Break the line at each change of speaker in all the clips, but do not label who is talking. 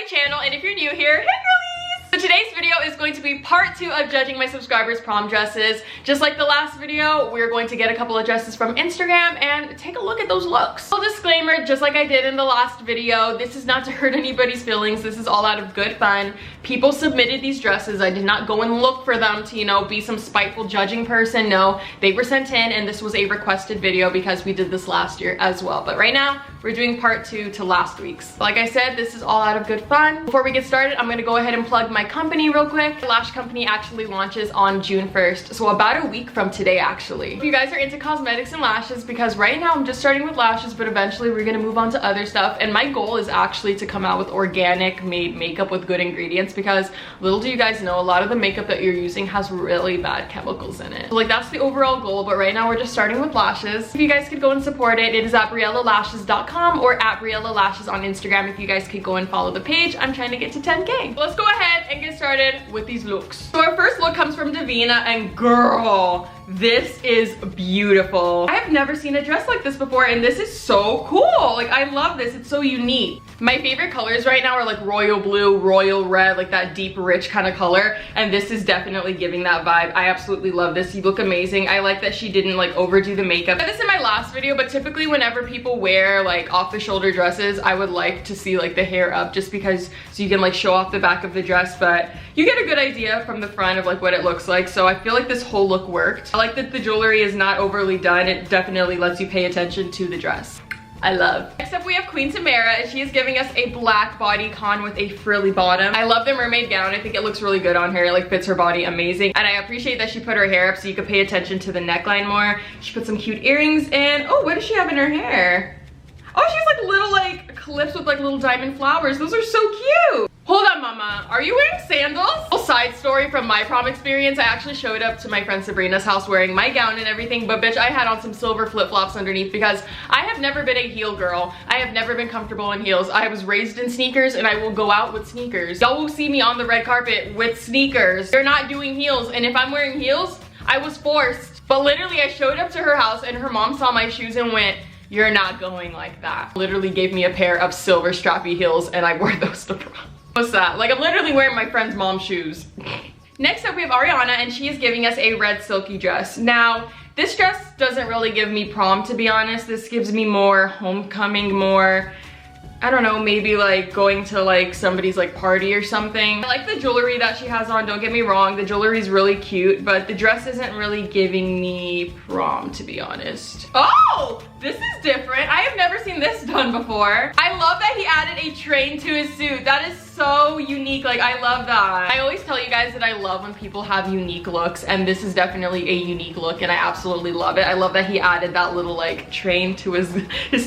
channel, and if you're new here, hit release! So today's video is going to be part 2 of judging my subscribers' prom dresses. Just like the last video, we're going to get a couple of dresses from Instagram and take a look at those looks. Full disclaimer, just like I did in the last video, this is not to hurt anybody's feelings. This is all out of good fun. People submitted these dresses. I did not go and look for them to, you know, be some spiteful judging person. No, they were sent in, and this was a requested video because we did this last year as well. But right now, we're doing part 2 to last week's. Like I said, this is all out of good fun. Before we get started, I'm gonna go ahead and plug my company real quick. The lash company actually launches on June 1st, so about a week from today actually. If you guys are into cosmetics and lashes, because right now I'm just starting with lashes, but eventually we're gonna move on to other stuff, and my goal is actually to come out with organic made makeup with good ingredients, because little do you guys know, a lot of the makeup that you're using has really bad chemicals in it. So like, that's the overall goal, but right now we're just starting with lashes. If you guys could go and support it, it is at briellalashes.com or at Briella Lashes on Instagram. If you guys could go and follow the page, I'm trying to get to 10K. Let's go ahead and get started with these looks. So our first look comes from Davina, and girl, this is beautiful. I have never seen a dress like this before, and this is so cool. Like, I love this. It's so unique. My favorite colors right now are like royal blue, royal red, like that deep rich kind of color, and this is definitely giving that vibe. I absolutely love this. You look amazing. I like that she didn't like overdo the makeup. I had this in my last video, but typically whenever people wear like off the shoulder dresses, I would like to see like the hair up, just because so you can like show off the back of the dress, but you get a good idea from the front of like what it looks like. So I feel like this whole look worked. I like that the jewelry is not overly done. It definitely lets you pay attention to the dress. I love. Next up we have Queen Tamara, and she is giving us a black bodycon with a frilly bottom. I love the mermaid gown. I think it looks really good on her. It like fits her body amazing, and I appreciate that she put her hair up so you could pay attention to the neckline more. She put some cute earrings in. Oh, what does she have in her hair? Oh, she has like little like clips with like little diamond flowers. Those are so cute. Hold on, mama, are you wearing sandals? Little side story from my prom experience, I actually showed up to my friend Sabrina's house wearing my gown and everything, but bitch, I had on some silver flip-flops underneath because I have never been a heel girl. I have never been comfortable in heels. I was raised in sneakers, and I will go out with sneakers. Y'all will see me on the red carpet with sneakers. They're not doing heels, and if I'm wearing heels, I was forced. But literally, I showed up to her house, and her mom saw my shoes and went, "You're not going like that." Literally gave me a pair of silver strappy heels, and I wore those to prom. What's that? Like, I'm literally wearing my friend's mom's shoes. Next up we have Ariana, and she is giving us a red silky dress. Now, this dress doesn't really give me prom, to be honest. This gives me more homecoming, more, I don't know, maybe like going to like somebody's like party or something. I like the jewelry that she has on, don't get me wrong. The jewelry is really cute, but the dress isn't really giving me prom, to be honest. Oh, this is different. I have never seen this done before. I love that he added a train to his suit. That is so unique. Like, I love that. I always tell you guys that I love when people have unique looks, and this is definitely a unique look, and I absolutely love it. I love that he added that little like train to his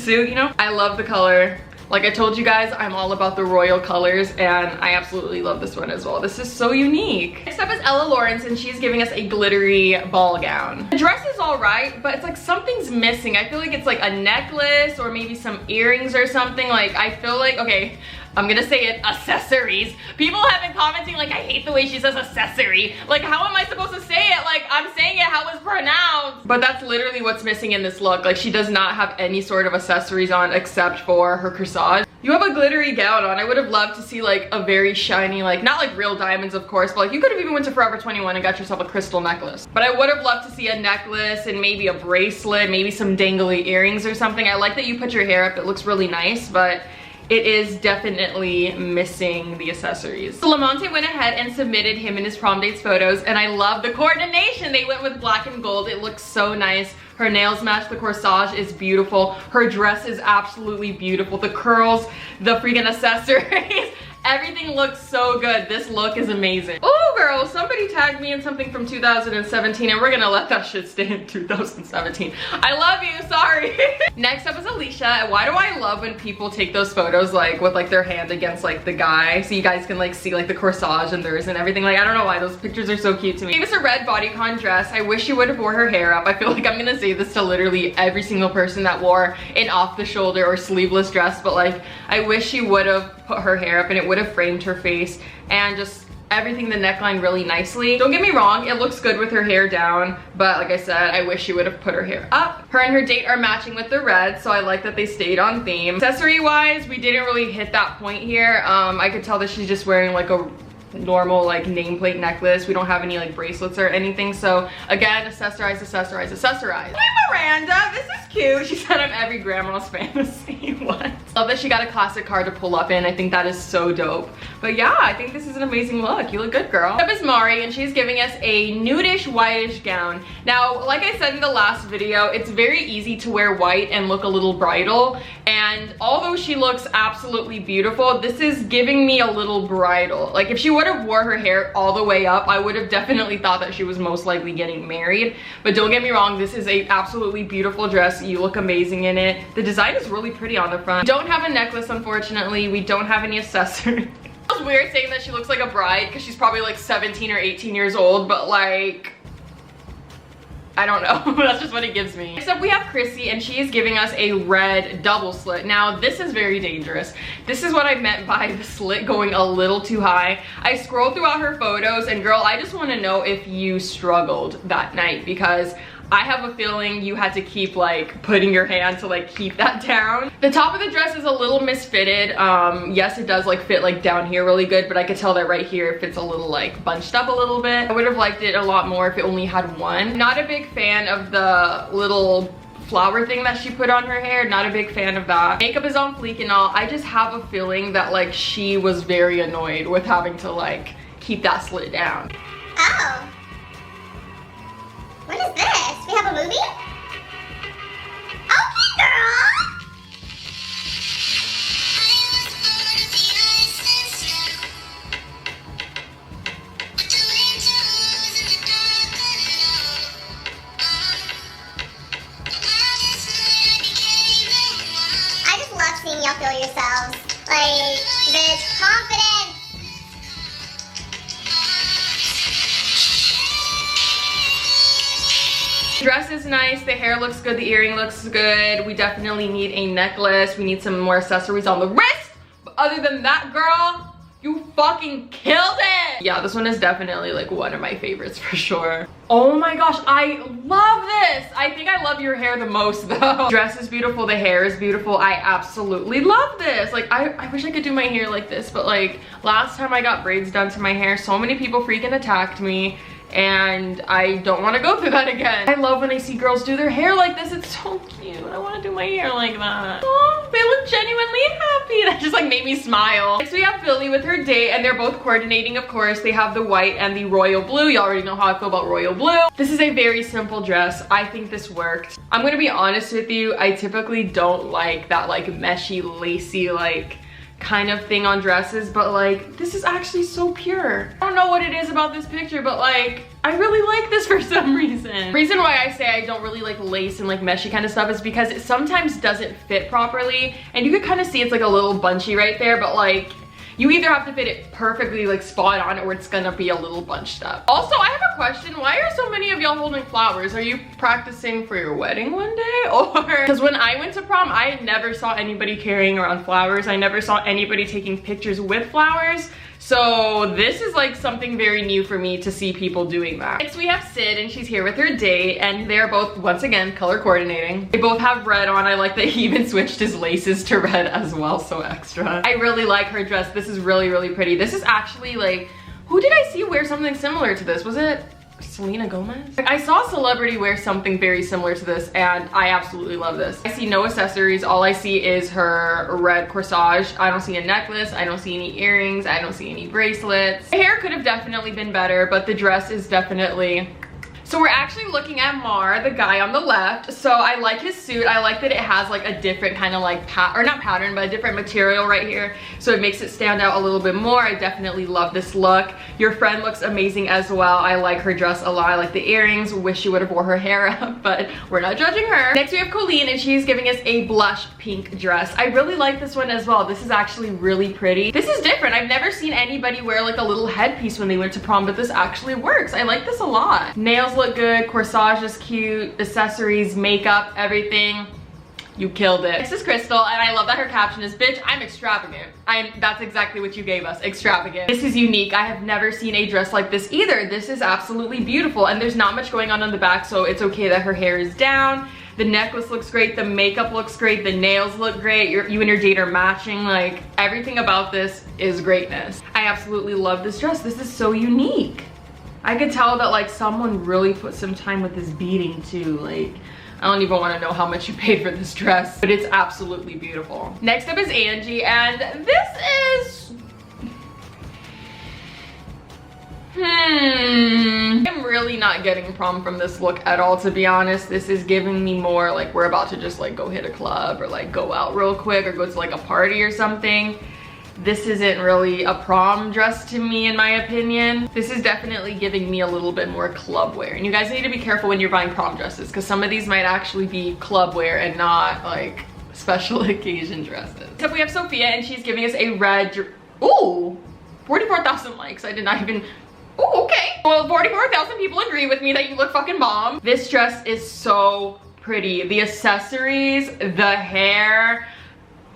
suit, you know? I love the color. Like I told you guys, I'm all about the royal colors, and I absolutely love this one as well. This is so unique. Next up is Ella Lawrence, and she's giving us a glittery ball gown. The dress is all right, but it's like something's missing. I feel like it's like a necklace or maybe some earrings or something. Like, I feel like, okay, I'm gonna say it, accessories. People have been commenting like, I hate the way she says accessory. Like, how am I supposed to say it? Like, I'm saying it how it's pronounced. But that's literally what's missing in this look. Like, she does not have any sort of accessories on except for her corsage. You have a glittery gown on. I would have loved to see like a very shiny, like, not like real diamonds of course, but like you could have even went to Forever 21 and got yourself a crystal necklace. But I would have loved to see a necklace and maybe a bracelet, maybe some dangly earrings or something. I like that you put your hair up. It looks really nice, but it is definitely missing the accessories. So Lamonte went ahead and submitted him and his prom dates photos, and I love the coordination. They went with black and gold. It looks so nice. Her nails match, the corsage is beautiful. Her dress is absolutely beautiful. The curls, the freaking accessories. Everything looks so good. This look is amazing. Oh girl, somebody tagged me in something from 2017, and we're gonna let that shit stay in 2017. I love you, sorry. Next up is Alicia, and why do I love when people take those photos like with like their hand against like the guy, so you guys can like see like the corsage and theirs and everything. Like, I don't know why, those pictures are so cute to me. She gave us a red bodycon dress. I wish she would have wore her hair up. I feel like I'm gonna say this to literally every single person that wore an off the shoulder or sleeveless dress, but like, I wish she would have put her hair up, and it would have framed her face and just everything, the neckline really nicely. Don't get me wrong, it looks good with her hair down, but like I said, I wish she would have put her hair up. Her and her date are matching with the red, so I like that they stayed on theme. Accessory wise, we didn't really hit that point here. I could tell that she's just wearing like a normal like nameplate necklace. We don't have any like bracelets or anything, so again, accessorize, accessorize, accessorize. Hey Miranda, this is cute. She said I'm every grandma's fantasy. What? Love that she got a classic card to pull up in. I think that is so dope. But yeah, I think this is an amazing look. You look good, girl. Next up is Mari, and she's giving us a nudish whitish gown. Now, like I said in the last video, it's very easy to wear white and look a little bridal, and although she looks absolutely beautiful, this is giving me a little bridal. Like if she would have wore her hair all the way up, I would have definitely thought that she was most likely getting married. But don't get me wrong, this is a absolutely beautiful dress. You look amazing in it. The design is really pretty on the front. We don't have a necklace, unfortunately. We don't have any accessories. It's weird saying that she looks like a bride because she's probably like 17 or 18 years old, but like, I don't know. That's just what it gives me. Next up we have Chrissy, and she is giving us a red double slit. Now this is very dangerous. This is what I meant by the slit going a little too high. I scrolled throughout her photos, and girl, I just want to know if you struggled that night, because I have a feeling you had to keep like putting your hand to like keep that down. The top of the dress is a little misfitted. Yes, it does like fit like down here really good, but I could tell that right here it fits a little like bunched up a little bit. I would have liked it a lot more if it only had one. Not a big fan of the little flower thing that she put on her hair. Not a big fan of that. Makeup is on fleek and all. I just have a feeling that like she was very annoyed with having to like keep that slit down.
Oh. What is this? We have a movie? Okay, girl! I just love seeing y'all feel yourselves. Like, there's confidence.
The dress is nice, the hair looks good, the earring looks good. We definitely need a necklace. We need some more accessories on the wrist. But other than that, girl, you fucking killed it. Yeah, this one is definitely like one of my favorites for sure. Oh my gosh, I love this. I think I love your hair the most though. The dress is beautiful, the hair is beautiful. I absolutely love this. Like I wish I could do my hair like this, but like last time I got braids done to my hair, so many people freaking attacked me. And I don't want to go through that again. I love when I see girls do their hair like this. It's so cute. I want to do my hair like that. Oh, they look genuinely happy. That just like made me smile. Next we have Billy with her date, and they're both coordinating, of course. They have the white and the royal blue. You already know how I feel about royal blue. This is a very simple dress. I think this worked. I'm gonna be honest with you. I typically don't like that like meshy, lacy, like kind of thing on dresses, but like this is actually so pure. I don't know what it is about this picture, but like I really like this for some reason. The reason why I say I don't really like lace and like meshy kind of stuff is because it sometimes doesn't fit properly, and you can kind of see it's like a little bunchy right there, but like you either have to fit it perfectly like spot on, or it's gonna be a little bunched up. Also, I have a question. Why are so many of y'all holding flowers? Are you practicing for your wedding one day? Or because when I went to prom, I never saw anybody carrying around flowers. I never saw anybody taking pictures with flowers. So this is like something very new for me to see people doing that. Next we have Sid, and she's here with her date, and they're both, once again, color coordinating. They both have red on. I like that he even switched his laces to red as well, so extra. I really like her dress. This is really, really pretty. This is actually like, who did I see wear something similar to this? Was it Selena Gomez? I saw a celebrity wear something very similar to this, and I absolutely love this. I see no accessories. All I see is her red corsage. I don't see a necklace. I don't see any earrings. I don't see any bracelets. The hair could have definitely been better, but the dress is definitely... So we're actually looking at Mar, the guy on the left. So I like his suit. I like that it has like a different kind of like not pattern, but a different material right here. So it makes it stand out a little bit more. I definitely love this look. Your friend looks amazing as well. I like her dress a lot. I like the earrings. Wish she would have wore her hair up, but we're not judging her. Next we have Colleen, and she's giving us a blush pink dress. I really like this one as well. This is actually really pretty. This is different. I've never seen anybody wear like a little headpiece when they went to prom, but this actually works. I like this a lot. Nails look good, corsage is cute, accessories, makeup, everything. You killed it. This is Crystal, and I love that her caption is, bitch, I'm extravagant. That's exactly what you gave us, extravagant. This is unique. I have never seen a dress like this either. This is absolutely beautiful, and there's not much going on the back, so it's okay that her hair is down. The necklace looks great, the makeup looks great, the nails look great, you and your date are matching. Like, everything about this is greatness. I absolutely love this dress. This is so unique. I could tell that like someone really put some time with this beading too. Like, I don't even want to know how much you paid for this dress, but it's absolutely beautiful. Next up is Angie, and this is... I'm really not getting prom from this look at all, to be honest. This is giving me more like we're about to just like go hit a club or like go out real quick or go to like a party or something. This isn't really a prom dress to me, in my opinion. This is definitely giving me a little bit more club wear. And you guys need to be careful when you're buying prom dresses, because some of these might actually be club wear and not like special occasion dresses. So we have Sophia, and she's giving us a red, ooh, 44,000 likes. I did not even, oh, okay. Well, 44,000 people agree with me that you look fucking bomb. This dress is so pretty. The accessories, the hair,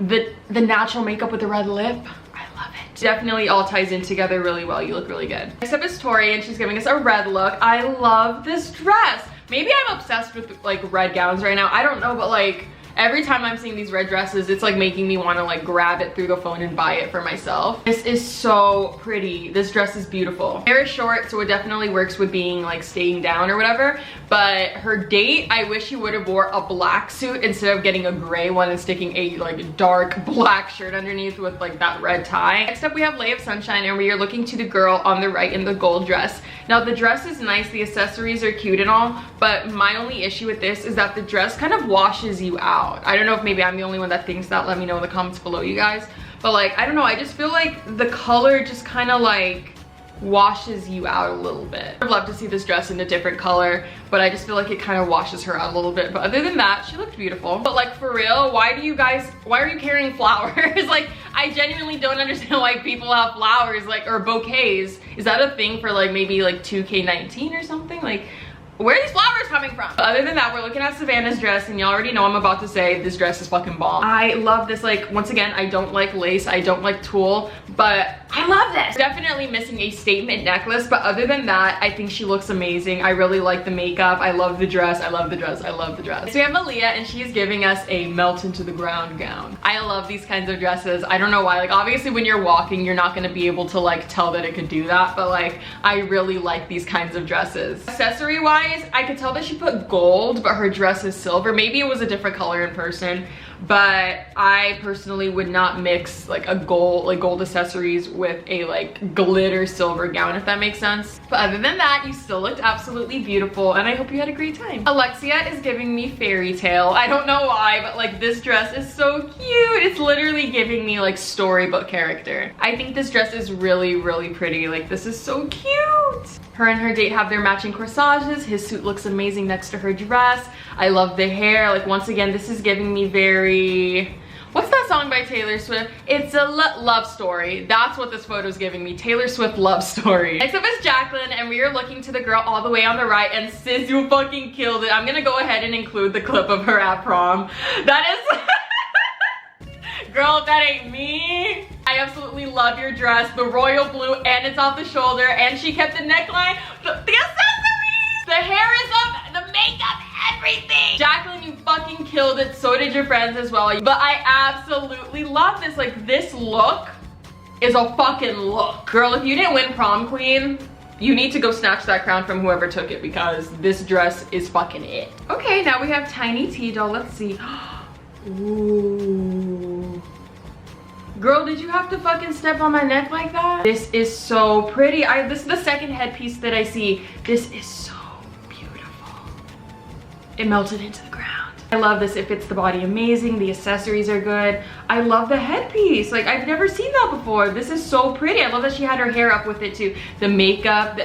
the natural makeup with the red lip. I love it. Definitely all ties in together really well. You look really good. Next up is Tori, and she's giving us a red look. I love this dress. Maybe I'm obsessed with like red gowns right now. I don't know, but like every time I'm seeing these red dresses, it's like making me want to like grab it through the phone and buy it for myself. This is so pretty. This dress is beautiful. Hair is short, so it definitely works with being like staying down or whatever. But her date, I wish he would have wore a black suit instead of getting a gray one and sticking a like dark black shirt underneath with like that red tie. Next up we have Lay of Sunshine, and we are looking to the girl on the right in the gold dress. Now the dress is nice, the accessories are cute and all, but my only issue with this is that the dress kind of washes you out. I don't know if maybe I'm the only one that thinks that. Let me know in the comments below, you guys. But like, I don't know, I just feel like the color just kind of like washes you out a little bit. I'd love to see this dress in a different color, but I just feel like it kind of washes her out a little bit. But other than that, she looked beautiful. But like, for real, why are you carrying flowers? Like, I genuinely don't understand why people have flowers, like, or bouquets. Is that a thing for like maybe like 2K19 or something? Like, where are these flowers coming from? But other than that, we're looking at Savannah's dress, and y'all already know I'm about to say this dress is fucking bomb. I love this. Like, once again, I don't like lace, I don't like tulle, but I love this. Definitely missing a statement necklace, but other than that, I think she looks amazing. I really like the makeup. I love the dress. I love the dress. I love the dress. So we have Malia, and she's giving us a melt into the ground gown. I love these kinds of dresses. I don't know why. Like, obviously when you're walking, you're not gonna be able to like tell that it could do that, but like, I really like these kinds of dresses. Accessory wise, I could tell that she put gold, but her dress is silver. Maybe it was a different color in person, but I personally would not mix like a gold accessories with a like glitter silver gown, if that makes sense. But other than that, you still looked absolutely beautiful, and I hope you had a great time. Alexia is giving me fairy tale. I don't know why, but like, this dress is so cute. It's literally giving me like storybook character. I think this dress is really, really pretty. Like, this is so cute. Her and her date have their matching corsages. His suit looks amazing next to her dress. I love the hair. Like, once again, this is giving me very... What's that song by Taylor Swift? It's a love story. That's what this photo is giving me. Taylor Swift love story. Next up is Jacqueline, and we are looking to the girl all the way on the right, and sis, you fucking killed it. I'm gonna go ahead and include the clip of her at prom. That is... Girl, if that ain't me. I absolutely love your dress, the royal blue, and it's off the shoulder, and she kept the neckline, the accessories, the hair is up, the makeup, everything. Jacqueline, you fucking killed it. So did your friends as well. But I absolutely love this. Like, this look is a fucking look. Girl, if you didn't win prom queen, you need to go snatch that crown from whoever took it, because this dress is fucking it. Okay, now we have Tiny T doll. Let's see. Ooh. Girl, did you have to fucking step on my neck like that? This is so pretty. This is the second headpiece that I see. This is so beautiful. It melted into the ground. I love this. It fits the body amazing. The accessories are good. I love the headpiece. Like, I've never seen that before. This is so pretty. I love that she had her hair up with it too. The makeup.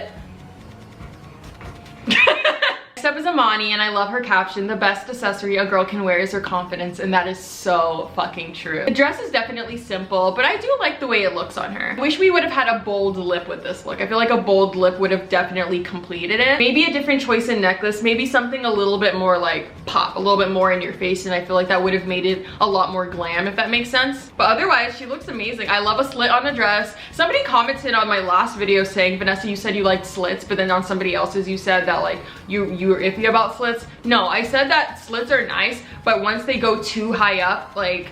Next up is Amani, and I love her caption, "The best accessory a girl can wear is her confidence," and that is so fucking true. The dress is definitely simple, but I do like the way it looks on her. I wish we would have had a bold lip with this look. I feel like a bold lip would have definitely completed it. Maybe a different choice in necklace, maybe something a little bit more like pop, a little bit more in your face, and I feel like that would have made it a lot more glam, if that makes sense. But otherwise, she looks amazing. I love a slit on a dress. Somebody commented on my last video saying, "Vanessa, you said you liked slits," but then on somebody else's you said that like you were iffy about slits. No, I said that slits are nice, but once they go too high up, like,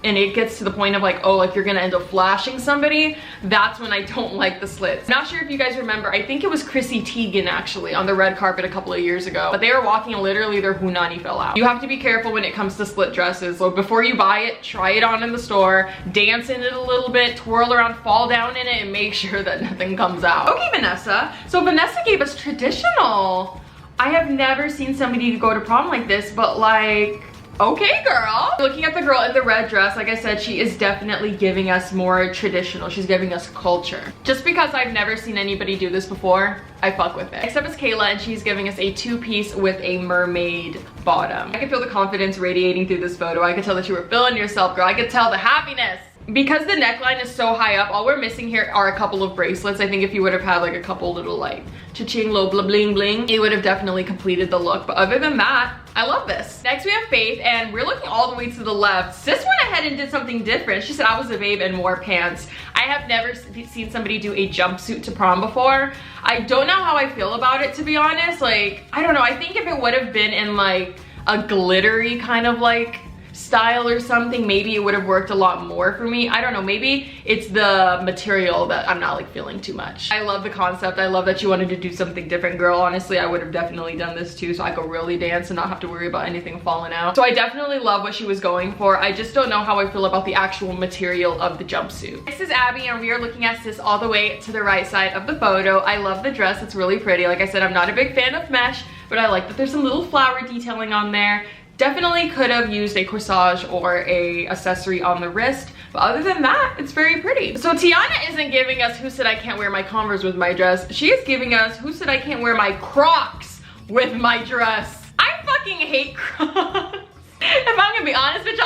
and it gets to the point of like, oh, like you're gonna end up flashing somebody, that's when I don't like the slits. Not sure if you guys remember, I think it was Chrissy Teigen actually on the red carpet a couple of years ago, but they were walking and literally their hunani fell out. You have to be careful when it comes to slit dresses. So before you buy it, try it on in the store, dance in it a little bit, twirl around, fall down in it, and make sure that nothing comes out. Okay, Vanessa. So Vanessa gave us traditional. I have never seen somebody go to prom like this, but like, okay, girl. Looking at the girl in the red dress, like I said, she is definitely giving us more traditional. She's giving us culture. Just because I've never seen anybody do this before, I fuck with it. Next up is Kayla, and she's giving us a two-piece with a mermaid bottom. I can feel the confidence radiating through this photo. I could tell that you were feeling yourself, girl. I could tell the happiness. Because the neckline is so high up, all we're missing here are a couple of bracelets. I think if you would have had like a couple little like cha-ching, little blah bling bling, it would have definitely completed the look. But other than that, I love this. Next we have Faith, and we're looking all the way to the left. Sis went ahead and did something different. She said, "I was a babe and wore pants." I have never seen somebody do a jumpsuit to prom before. I don't know how I feel about it, to be honest. Like, I don't know. I think if it would have been in like a glittery kind of like style or something, maybe it would have worked a lot more for me. I don't know, maybe it's the material that I'm not like feeling too much. I love the concept. I love that you wanted to do something different, girl. Honestly, I would have definitely done this too, so I could really dance and not have to worry about anything falling out. So I definitely love what she was going for. I just don't know how I feel about the actual material of the jumpsuit. This is Abby, and we are looking at Sis all the way to the right side of the photo. I love the dress. It's really pretty. Like I said, I'm not a big fan of mesh, but I like that there's some little flower detailing on there. Definitely could have used a corsage or a accessory on the wrist, but other than that, it's very pretty. So Tiana isn't giving us "Who said I can't wear my Converse with my dress?" She is giving us "Who said I can't wear my Crocs with my dress?" I fucking hate Crocs. If I'm gonna be honest with you,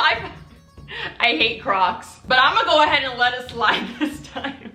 I hate Crocs, but I'm gonna go ahead and let it slide this time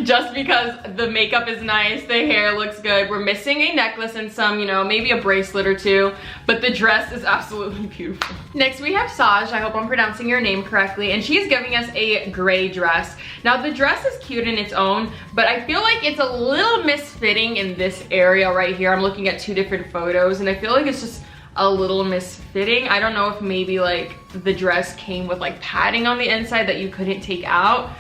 just because the makeup is nice, the hair looks good. We're missing a necklace and some, you know, maybe a bracelet or two, but the dress is absolutely beautiful. Next we have Saj, I hope I'm pronouncing your name correctly, and she's giving us a gray dress. Now the dress is cute in its own, but I feel like it's a little misfitting in this area right here. I'm looking at two different photos and I feel like it's just a little misfitting. I don't know if maybe like the dress came with like padding on the inside that you couldn't take out,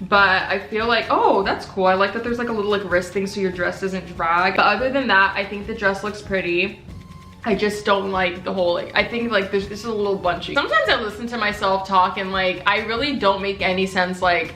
but I feel like, oh, that's cool. I like that there's like a little like wrist thing so your dress doesn't drag. But other than that, I think the dress looks pretty. I just don't like the whole, like, I think like this is a little bunchy. Sometimes I listen to myself talk and like I really don't make any sense. Like,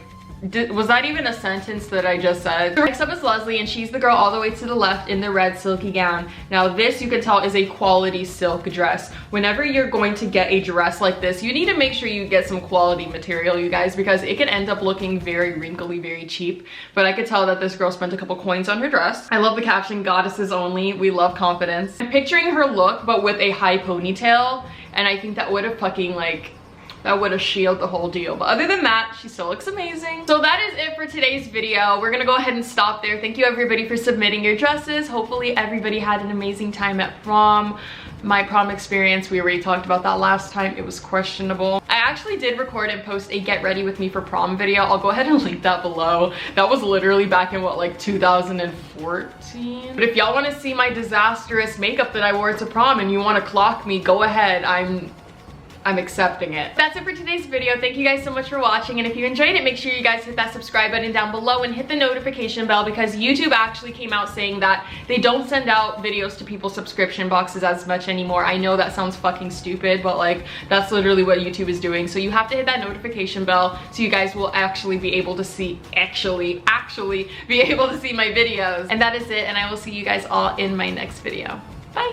was that even a sentence that I just said? Next up is Leslie, and she's the girl all the way to the left in the red silky gown. Now this, you can tell, is a quality silk dress. Whenever you're going to get a dress like this, you need to make sure you get some quality material, you guys, because it can end up looking very wrinkly, very cheap. But I could tell that this girl spent a couple coins on her dress. I love the caption, "Goddesses only, we love confidence." I'm picturing her look, but with a high ponytail, and I think that would have fucking like, that would have shielded the whole deal. But other than that, she still looks amazing. So that is it for today's video. We're gonna go ahead and stop there. Thank you everybody for submitting your dresses. Hopefully everybody had an amazing time at prom. My prom experience, we already talked about that last time. It was questionable. I actually did record and post a get ready with me for prom video. I'll go ahead and link that below. That was literally back in what, like 2014? But if y'all wanna see my disastrous makeup that I wore to prom and you wanna clock me, go ahead. I'm accepting it. That's it for today's video. Thank you guys so much for watching, and if you enjoyed it, make sure you guys hit that subscribe button down below and hit the notification bell, because YouTube actually came out saying that they don't send out videos to people's subscription boxes as much anymore. I know that sounds fucking stupid, but like that's literally what YouTube is doing. So you have to hit that notification bell so you guys will actually be able to see, actually be able to see my videos. And that is it, and I will see you guys all in my next video. Bye.